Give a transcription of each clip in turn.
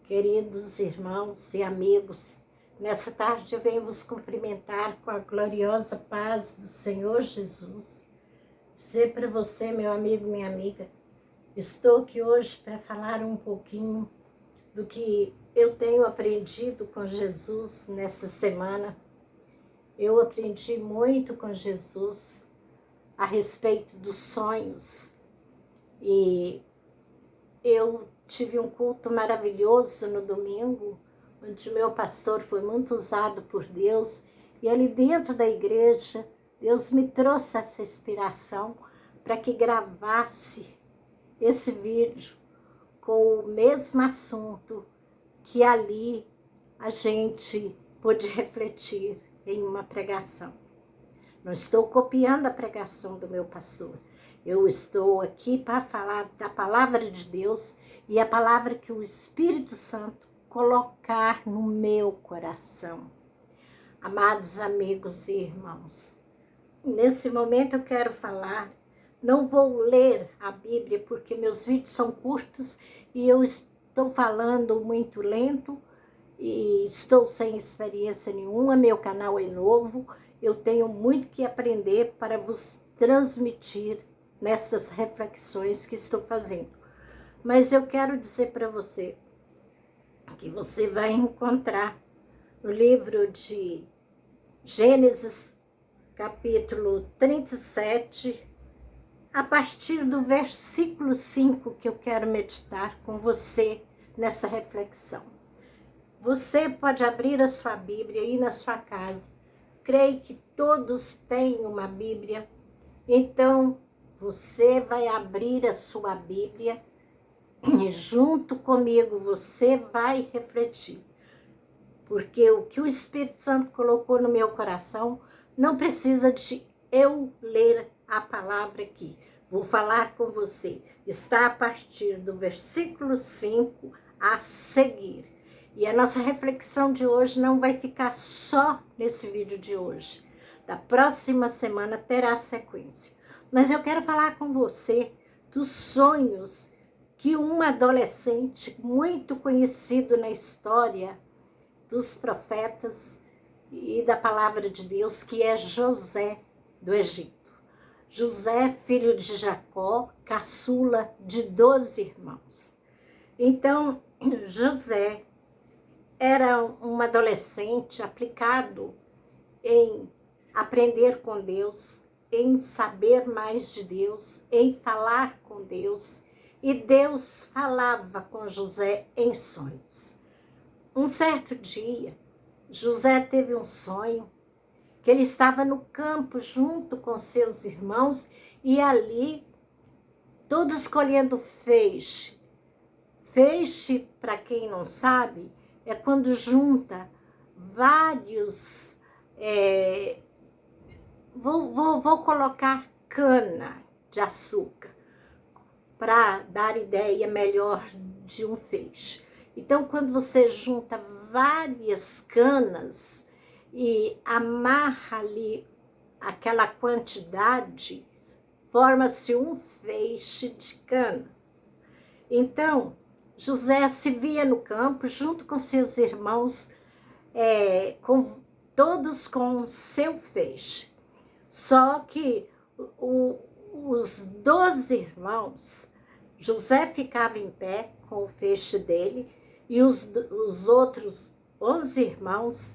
Queridos irmãos e amigos, nessa tarde eu venho vos cumprimentar com a gloriosa paz do Senhor Jesus. Dizer para você, meu amigo, minha amiga, estou aqui hoje para falar um pouquinho do que eu tenho aprendido com Jesus nessa semana. Eu aprendi muito com Jesus a respeito dos sonhos e eu tive um culto maravilhoso no domingo, onde meu pastor foi muito usado por Deus, e ali dentro da igreja, Deus me trouxe essa inspiração para que gravasse esse vídeo com o mesmo assunto que ali a gente pôde refletir em uma pregação. Não estou copiando a pregação do meu pastor. Eu estou aqui para falar da palavra de Deus e a palavra que o Espírito Santo colocar no meu coração. Amados amigos e irmãos, nesse momento eu quero falar, não vou ler a Bíblia porque meus vídeos são curtos e eu estou falando muito lento e estou sem experiência nenhuma, meu canal é novo, eu tenho muito que aprender para vos transmitir nessas reflexões que estou fazendo. Mas eu quero dizer para você que você vai encontrar no livro de Gênesis, capítulo 37, a partir do versículo 5, que eu quero meditar com você nessa reflexão. Você pode abrir a sua Bíblia aí na sua casa. Creio que todos têm uma Bíblia. Então, você vai abrir a sua Bíblia e junto comigo você vai refletir. Porque o que o Espírito Santo colocou no meu coração não precisa de eu ler a palavra aqui. Vou falar com você. Está a partir do versículo 5 a seguir. E a nossa reflexão de hoje não vai ficar só nesse vídeo de hoje. Da próxima semana terá sequência. Mas eu quero falar com você dos sonhos que um adolescente muito conhecido na história dos profetas e da palavra de Deus, que é José do Egito. José, filho de Jacó, caçula de 12 irmãos. Então, José era um adolescente aplicado em aprender com Deus, em saber mais de Deus, em falar com Deus, e Deus falava com José em sonhos. Um certo dia, José teve um sonho que ele estava no campo junto com seus irmãos e ali todos colhendo feixe. Feixe, para quem não sabe, é quando junta vários... Vou colocar cana de açúcar para dar ideia melhor de um feixe. Então, quando você junta várias canas e amarra ali aquela quantidade, forma-se um feixe de canas. Então, José se via no campo junto com seus irmãos, todos com seu feixe. Só que os 12 irmãos, José ficava em pé com o feixe dele e os outros 11 irmãos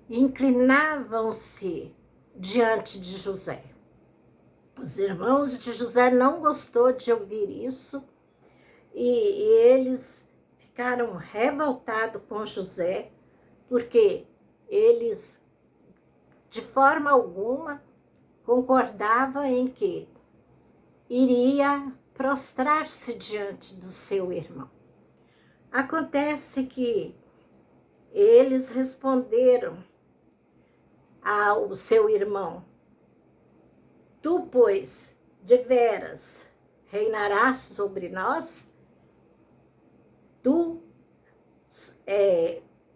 inclinavam-se diante de José. Os irmãos de José não gostou de ouvir isso e eles ficaram revoltados com José porque eles, de forma alguma, concordavam em que iria prostrar-se diante do seu irmão. Acontece que eles responderam ao seu irmão: tu, pois, deveras reinarás sobre nós?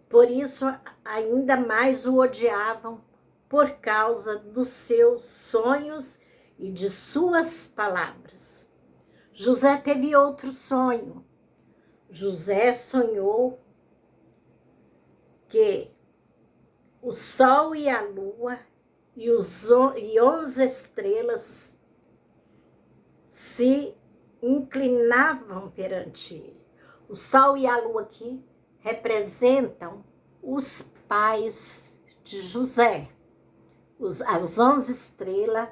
Por isso, ainda mais o odiavam por causa dos seus sonhos e de suas palavras. José teve outro sonho. José sonhou que o sol e a lua e 11 estrelas se inclinavam perante ele. O sol e a lua aqui representam os pais de José. As 11 estrelas,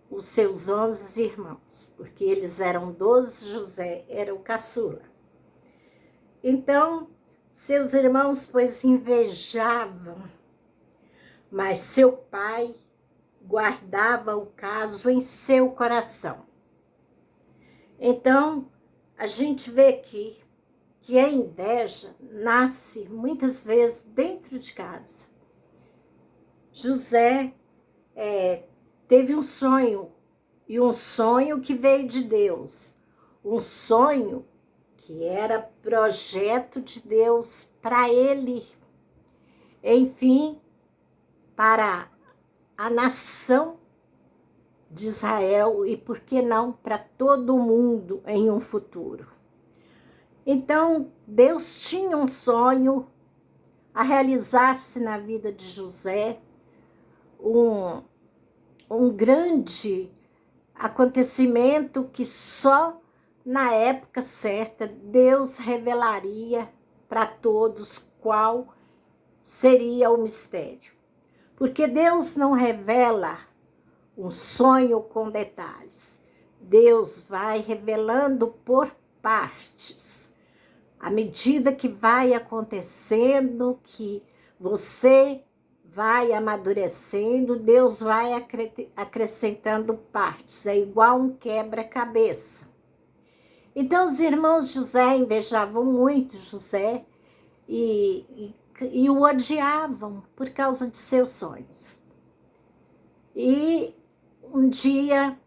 os seus 11 irmãos, porque eles eram 12, José era o caçula. Então, seus irmãos, pois, invejavam, mas seu pai guardava o caso em seu coração. Então, a gente vê aqui que a inveja nasce muitas vezes dentro de casa. José teve um sonho, e um sonho que veio de Deus, um sonho que era projeto de Deus para ele, enfim, para a nação de Israel e, por que não, para todo o mundo em um futuro. Então, Deus tinha um sonho a realizar-se na vida de José, um grande acontecimento que só na época certa Deus revelaria para todos qual seria o mistério. Porque Deus não revela um sonho com detalhes. Deus vai revelando por partes. À medida que vai acontecendo, que você vai amadurecendo, Deus vai acrescentando partes. É igual um quebra-cabeça. Então, os irmãos José invejavam muito José e o odiavam por causa de seus sonhos. E um dia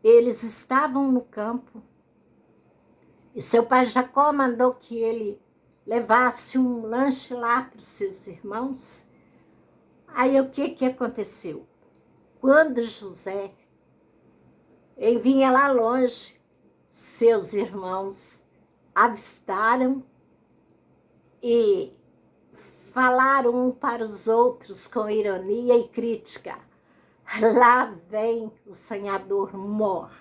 eles estavam no campo e seu pai Jacó mandou que ele levasse um lanche lá para os seus irmãos. Aí o que aconteceu? Quando José vinha lá longe, seus irmãos avistaram e falaram um para os outros com ironia e crítica. Lá vem o sonhador Mor.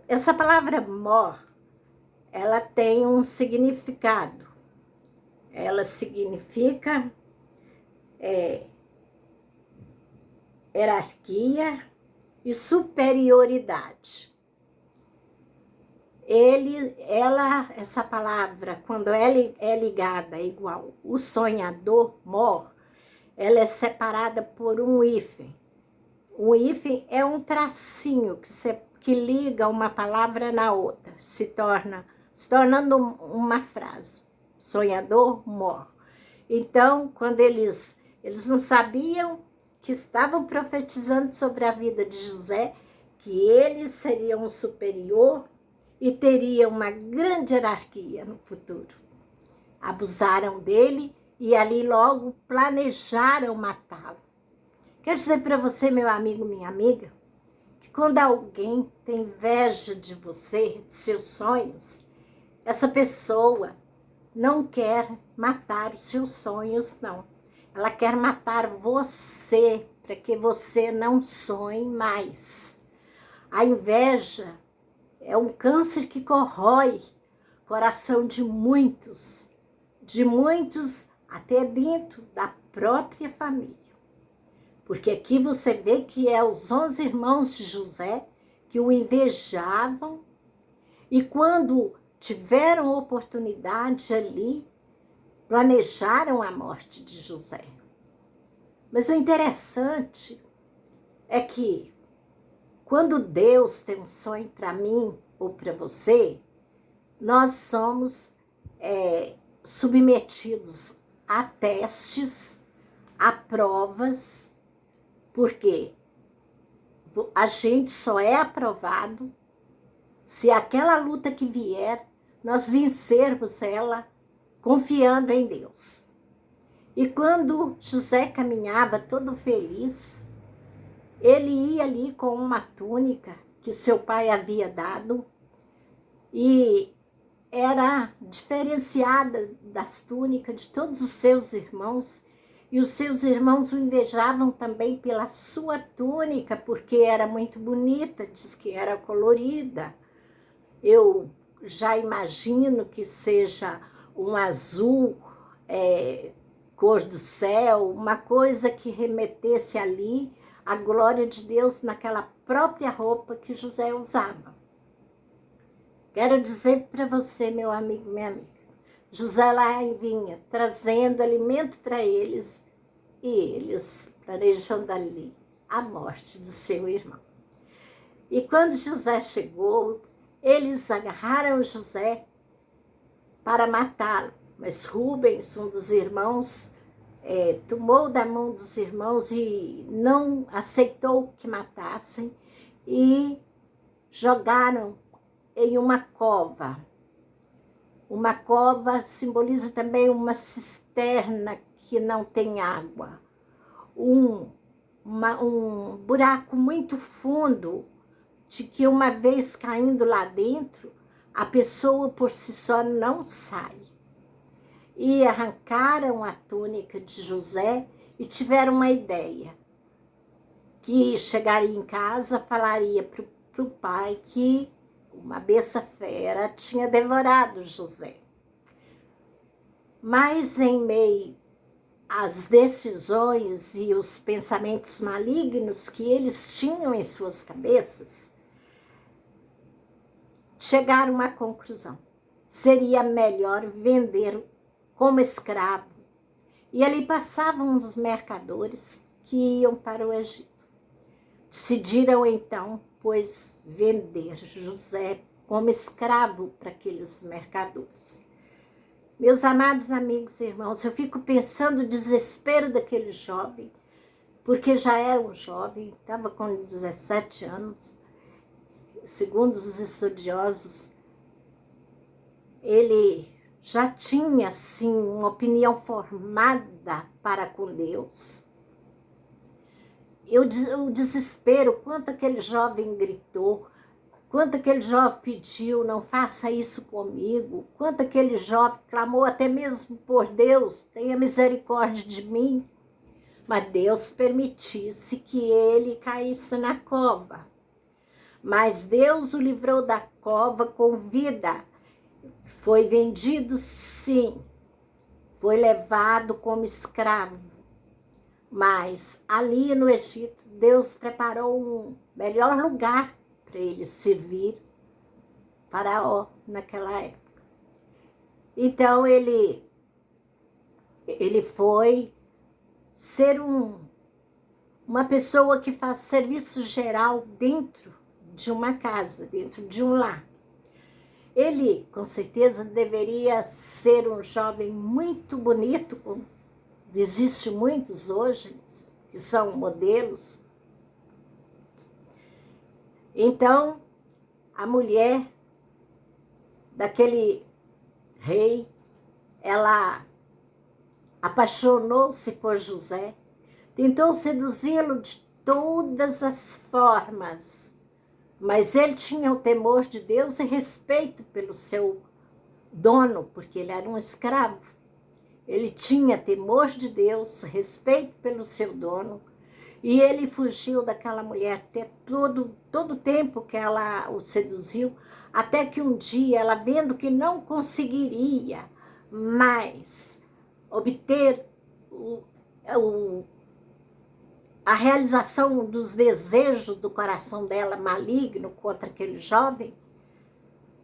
Essa palavra Mor, ela tem um significado. Ela significa hierarquia e superioridade. Essa palavra, quando ela é ligada igual o sonhador Mor, ela é separada por um hífen. Um hífen é um tracinho que liga uma palavra na outra, se tornando uma frase. Sonhador Mor. Então, quando eles não sabiam que estavam profetizando sobre a vida de José, que ele seria um superior e teria uma grande hierarquia no futuro. Abusaram dele e ali logo planejaram matá-lo. Quero dizer para você, meu amigo, minha amiga, que quando alguém tem inveja de você, de seus sonhos, essa pessoa não quer matar os seus sonhos, não. Ela quer matar você, para que você não sonhe mais. A inveja é um câncer que corrói o coração de muitos até dentro da própria família. Porque aqui você vê que os 11 irmãos de José que o invejavam e quando tiveram oportunidade ali, planejaram a morte de José. Mas o interessante é que quando Deus tem um sonho para mim ou para você, nós somos submetidos a testes, a provas, porque a gente só é aprovado se aquela luta que vier, nós vencermos ela confiando em Deus. E quando José caminhava todo feliz, ele ia ali com uma túnica que seu pai havia dado, e era diferenciada das túnicas de todos os seus irmãos, e os seus irmãos o invejavam também pela sua túnica, porque era muito bonita, diz que era colorida. Eu já imagino que seja um azul, cor do céu, uma coisa que remetesse ali a glória de Deus naquela própria roupa que José usava. Quero dizer para você, meu amigo, minha amiga, José lá vinha trazendo alimento para eles e eles planejando ali a morte do seu irmão. E quando José chegou, eles agarraram José para matá-lo, mas Rubens, um dos irmãos, tomou da mão dos irmãos e não aceitou que matassem e jogaram em uma cova. Uma cova simboliza também uma cisterna que não tem água. Um buraco muito fundo, de que uma vez caindo lá dentro, a pessoa por si só não sai. E arrancaram a túnica de José e tiveram uma ideia, que chegaria em casa, falaria para o pai que uma besta fera tinha devorado José. Mas em meio às decisões e os pensamentos malignos que eles tinham em suas cabeças, chegaram a uma conclusão. Seria melhor vender como escravo. E ali passavam os mercadores que iam para o Egito. Decidiram então, pois, vender José como escravo para aqueles mercadores. Meus amados amigos e irmãos, eu fico pensando o desespero daquele jovem, porque já era um jovem, estava com 17 anos, segundo os estudiosos, ele já tinha, assim, uma opinião formada para com Deus. O desespero, quanto aquele jovem gritou, quanto aquele jovem pediu, não faça isso comigo, quanto aquele jovem clamou até mesmo por Deus, tenha misericórdia de mim. Mas Deus permitisse que ele caísse na cova. Mas Deus o livrou da cova com vida. Foi vendido, sim, foi levado como escravo. Mas ali no Egito, Deus preparou um melhor lugar para ele servir, Faraó, naquela época. Então ele foi ser uma pessoa que faz serviço geral dentro de uma casa, dentro de um lar. Ele, com certeza, deveria ser um jovem muito bonito, como existem muitos hoje, que são modelos. Então, a mulher daquele rei, ela apaixonou-se por José, tentou seduzi-lo de todas as formas, mas ele tinha o temor de Deus e respeito pelo seu dono, porque ele era um escravo. Ele tinha temor de Deus, respeito pelo seu dono, e ele fugiu daquela mulher até todo o tempo que ela o seduziu, até que um dia, ela vendo que não conseguiria mais obter a realização dos desejos do coração dela maligno contra aquele jovem,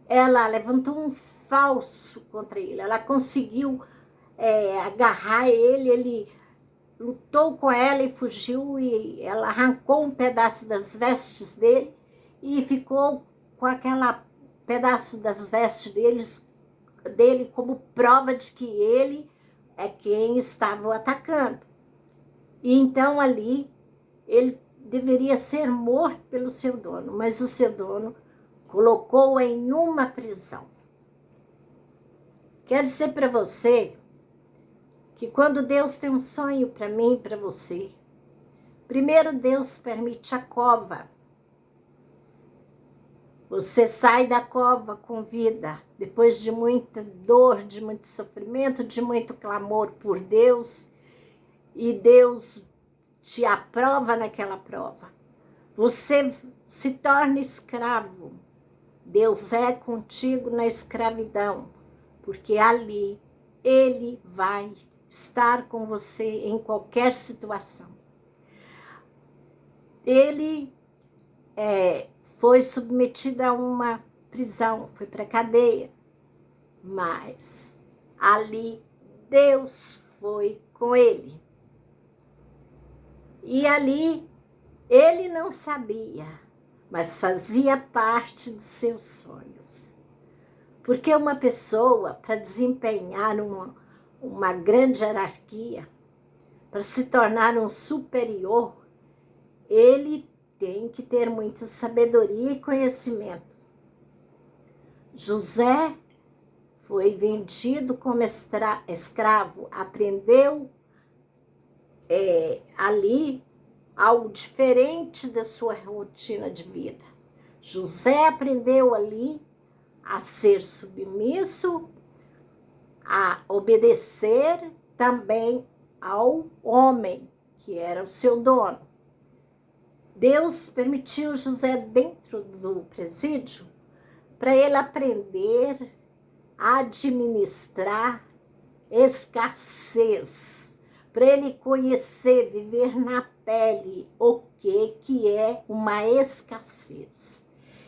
ela levantou um falso contra ele. Ela conseguiu agarrar ele lutou com ela e fugiu, e ela arrancou um pedaço das vestes dele e ficou com aquela pedaço das vestes dele como prova de que ele é quem estava o atacando. E então ali ele deveria ser morto pelo seu dono, mas o seu dono colocou-o em uma prisão. Quero dizer para você que quando Deus tem um sonho para mim e para você, primeiro Deus permite a cova. Você sai da cova com vida, depois de muita dor, de muito sofrimento, de muito clamor por Deus, e Deus te aprova naquela prova. Você se torna escravo. Deus é contigo na escravidão, porque ali Ele vai estar com você em qualquer situação. Ele foi submetido a uma prisão, foi para a cadeia, mas ali Deus foi com ele. E ali ele não sabia, mas fazia parte dos seus sonhos. Porque uma pessoa, para desempenhar uma grande hierarquia, para se tornar um superior, ele tem que ter muita sabedoria e conhecimento. José foi vendido como escravo, aprendeu ali algo diferente da sua rotina de vida. José aprendeu ali a ser submisso, a obedecer também ao homem, que era o seu dono. Deus permitiu José dentro do presídio para ele aprender a administrar escassez, para ele conhecer, viver na pele o que é uma escassez.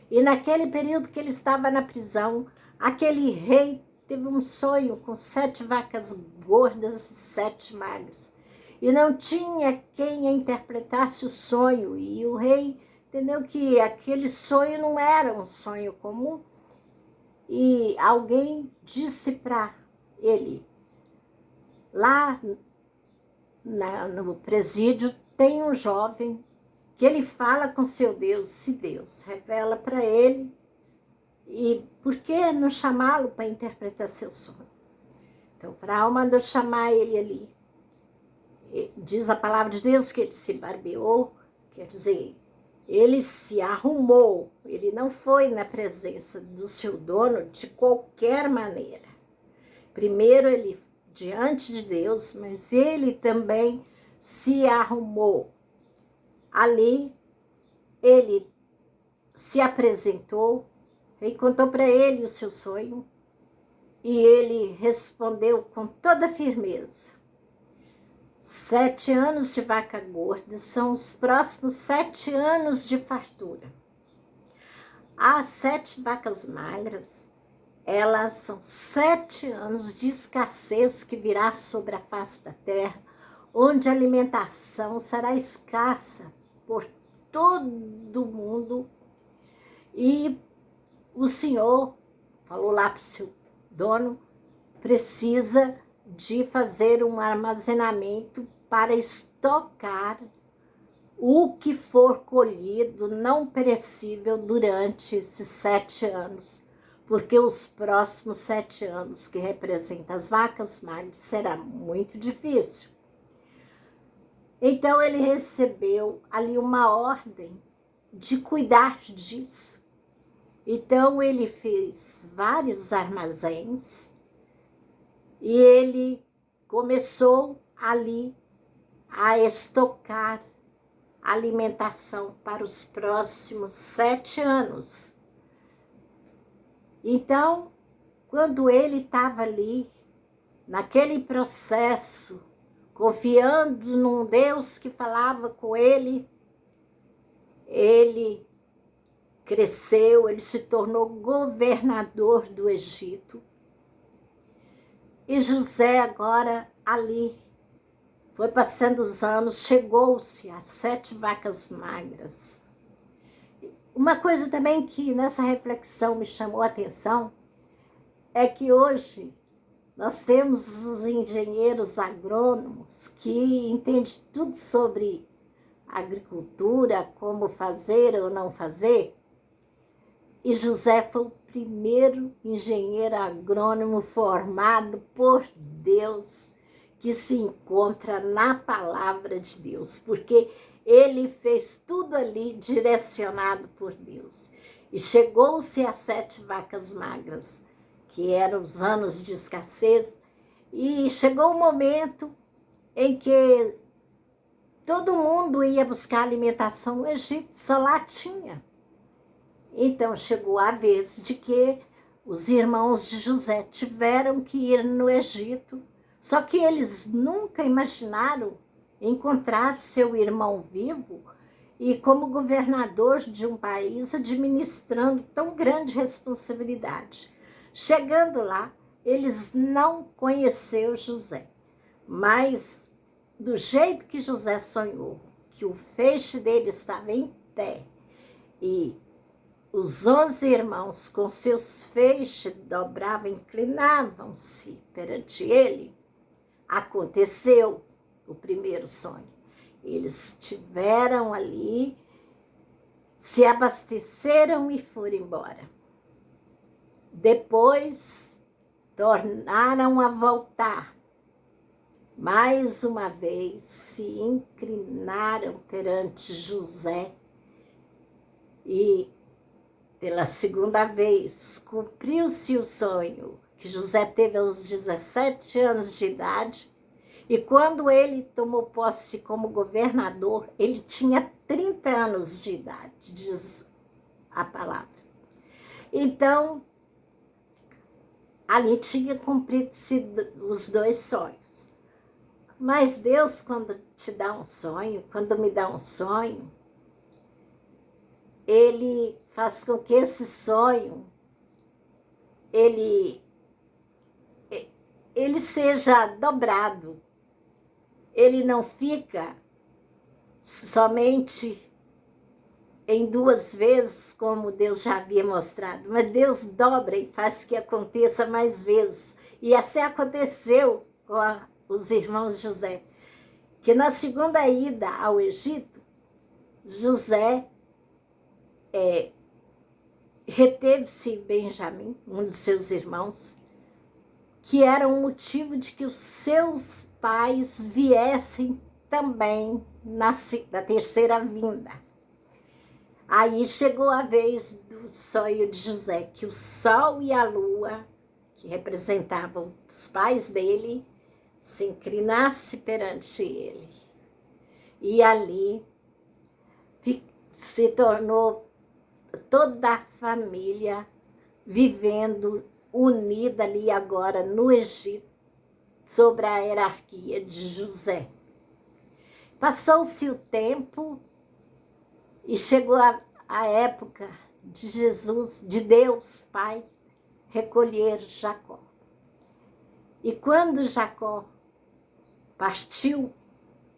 E naquele período que ele estava na prisão, aquele rei teve um sonho com 7 vacas gordas e 7 magras. E não tinha quem interpretasse o sonho. E o rei entendeu que aquele sonho não era um sonho comum. E alguém disse para ele, lá no presídio tem um jovem que ele fala com seu Deus, se Deus revela para ele, e por que não chamá-lo para interpretar seu sonho? Então o faraó mandou chamar ele ali. Diz a palavra de Deus que ele se barbeou, quer dizer, ele se arrumou, ele não foi na presença do seu dono de qualquer maneira. Primeiro ele diante de Deus, mas ele também se arrumou. Ali ele se apresentou e contou para ele o seu sonho, e ele respondeu com toda firmeza. 7 anos de vaca gorda são os próximos 7 anos de fartura. As 7 vacas magras, elas são 7 anos de escassez que virá sobre a face da terra, onde a alimentação será escassa por todo mundo. E o Senhor falou lá para o seu dono, precisa de fazer um armazenamento para estocar o que for colhido não perecível durante esses 7 anos, porque os próximos 7 anos, que representam as vacas magras, será muito difícil. Então ele recebeu ali uma ordem de cuidar disso. Então ele fez vários armazéns e ele começou ali a estocar alimentação para os próximos 7 anos. Então, quando ele estava ali, naquele processo, confiando num Deus que falava com ele, ele cresceu, ele se tornou governador do Egito. E José agora ali, foi passando os anos, chegou-se às 7 vacas magras. Uma coisa também que nessa reflexão me chamou a atenção é que hoje nós temos os engenheiros agrônomos que entendem tudo sobre agricultura, como fazer ou não fazer. E José foi o primeiro engenheiro agrônomo formado por Deus, que se encontra na palavra de Deus, porque ele fez tudo ali direcionado por Deus. E chegou-se às 7 vacas magras, que eram os anos de escassez, e chegou o momento em que todo mundo ia buscar alimentação no Egito, só lá tinha. Então chegou a vez de que os irmãos de José tiveram que ir no Egito, só que eles nunca imaginaram encontrar seu irmão vivo e como governador de um país administrando tão grande responsabilidade. Chegando lá, eles não conheceram José, mas do jeito que José sonhou, que o feixe dele estava em pé e os 11 irmãos com seus feixes dobravam, inclinavam-se perante ele, aconteceu o primeiro sonho. Eles estiveram ali, se abasteceram e foram embora. Depois, tornaram a voltar. Mais uma vez, se inclinaram perante José e, pela segunda vez, cumpriu-se o sonho que José teve aos 17 anos de idade. E quando ele tomou posse como governador, ele tinha 30 anos de idade, diz a palavra. Então, ali tinha cumprido-se os 2 sonhos. Mas Deus, quando te dá um sonho, quando me dá um sonho, Ele faz com que esse sonho, ele seja dobrado. Ele não fica somente em 2 vezes, como Deus já havia mostrado, mas Deus dobra e faz que aconteça mais vezes. E assim aconteceu com os irmãos José, que na segunda ida ao Egito, José reteve-se Benjamim, um dos seus irmãos, que era um motivo de que os seus pais viessem também na terceira vinda. Aí chegou a vez do sonho de José, que o sol e a lua, que representavam os pais dele, se inclinasse perante ele. E ali se tornou toda a família vivendo unida ali agora no Egito, sobre a hierarquia de José. Passou-se o tempo e chegou a época de Jesus, de Deus Pai, recolher Jacó. E quando Jacó partiu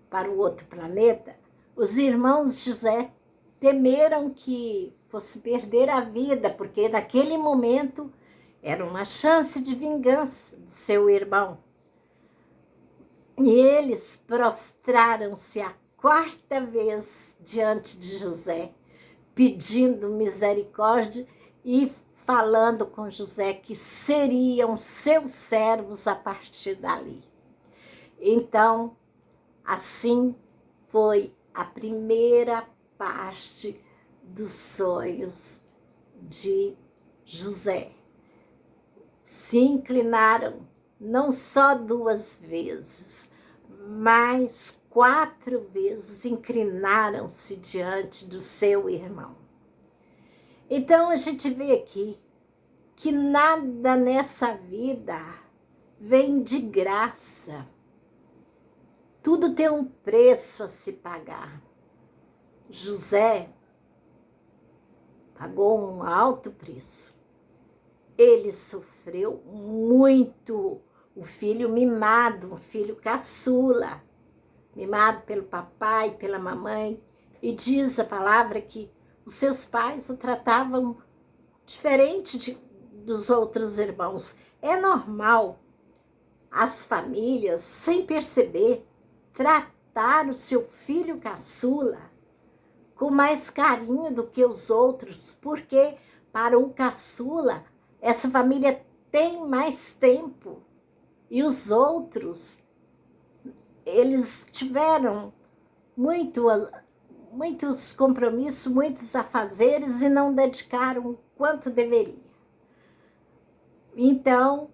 para o outro planeta, os irmãos de José temeram que fosse perder a vida, porque naquele momento era uma chance de vingança de seu irmão. E eles prostraram-se a 4ª vez diante de José, pedindo misericórdia e falando com José que seriam seus servos a partir dali. Então, assim foi a primeira parte dos sonhos de José. Se inclinaram não só 2 vezes, mas 4 vezes inclinaram-se diante do seu irmão. Então a gente vê aqui que nada nessa vida vem de graça. Tudo tem um preço a se pagar. José pagou um alto preço. Ele sofreu muito. O filho mimado, um filho caçula, mimado pelo papai, pela mamãe. E diz a palavra que os seus pais o tratavam diferente dos outros irmãos. É normal as famílias, sem perceber, tratar o seu filho caçula com mais carinho do que os outros, porque para o caçula, essa família tem mais tempo. E os outros, eles tiveram muitos compromissos, muitos afazeres e não dedicaram o quanto deveria. Então,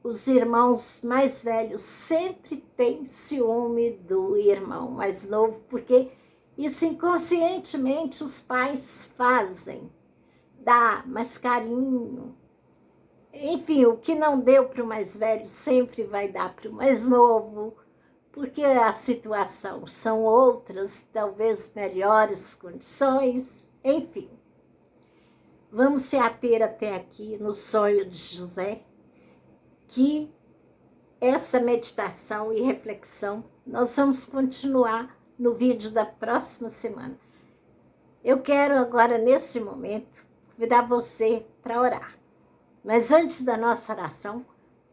os irmãos mais velhos sempre têm ciúme do irmão mais novo, porque isso inconscientemente os pais fazem. Dá mais carinho. Enfim, o que não deu para o mais velho sempre vai dar para o mais novo, porque a situação são outras, talvez melhores condições, enfim. Vamos se ater até aqui no sonho de José, que essa meditação e reflexão nós vamos continuar no vídeo da próxima semana. Eu quero agora, nesse momento, convidar você para orar. Mas antes da nossa oração,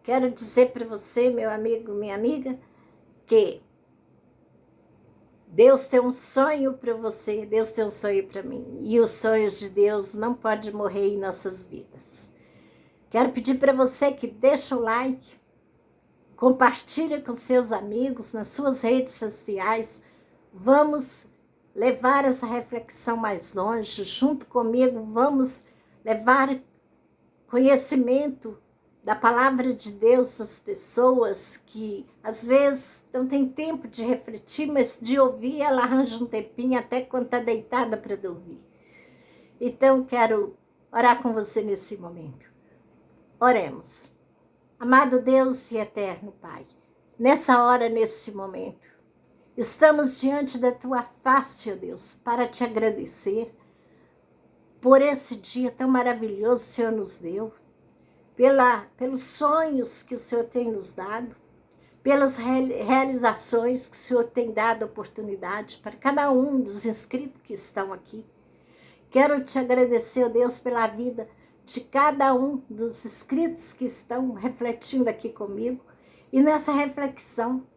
quero dizer para você, meu amigo, minha amiga, que Deus tem um sonho para você, Deus tem um sonho para mim. E os sonhos de Deus não podem morrer em nossas vidas. Quero pedir para você que deixe o like, compartilhe com seus amigos, nas suas redes sociais. Vamos levar essa reflexão mais longe, junto comigo, vamos levar conhecimento da palavra de Deus às pessoas que às vezes não tem tempo de refletir, mas de ouvir ela arranja um tempinho até quando está deitada para dormir. Então quero orar com você nesse momento. Oremos. Amado Deus e eterno Pai, nessa hora, nesse momento, estamos diante da Tua face, ó Deus, para Te agradecer por esse dia tão maravilhoso que o Senhor nos deu, pelos sonhos que o Senhor tem nos dado, pelas realizações que o Senhor tem dado oportunidade para cada um dos inscritos que estão aqui. Quero Te agradecer, ó Deus, pela vida de cada um dos inscritos que estão refletindo aqui comigo. E nessa reflexão,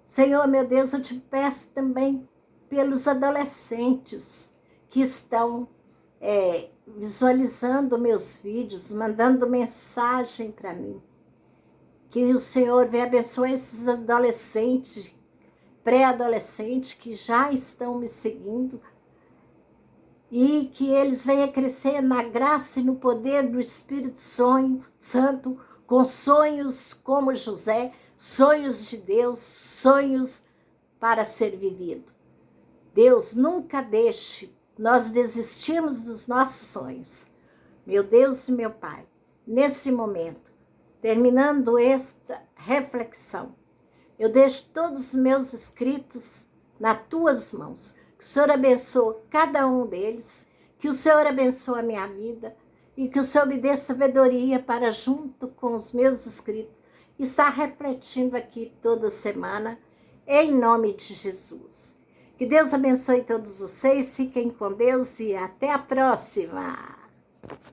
Senhor, meu Deus, eu Te peço também pelos adolescentes que estão visualizando meus vídeos, mandando mensagem para mim. Que o Senhor venha abençoar esses adolescentes, pré-adolescentes que já estão me seguindo e que eles venham crescer na graça e no poder do Espírito Santo, com sonhos como José, sonhos de Deus, sonhos para ser vivido. Deus, nunca deixe nós desistirmos dos nossos sonhos. Meu Deus e meu Pai, nesse momento, terminando esta reflexão, eu deixo todos os meus inscritos nas Tuas mãos. Que o Senhor abençoe cada um deles, que o Senhor abençoe a minha vida e que o Senhor me dê sabedoria para, junto com os meus inscritos, estar refletindo aqui toda semana, em nome de Jesus. Que Deus abençoe todos vocês, fiquem com Deus e até a próxima!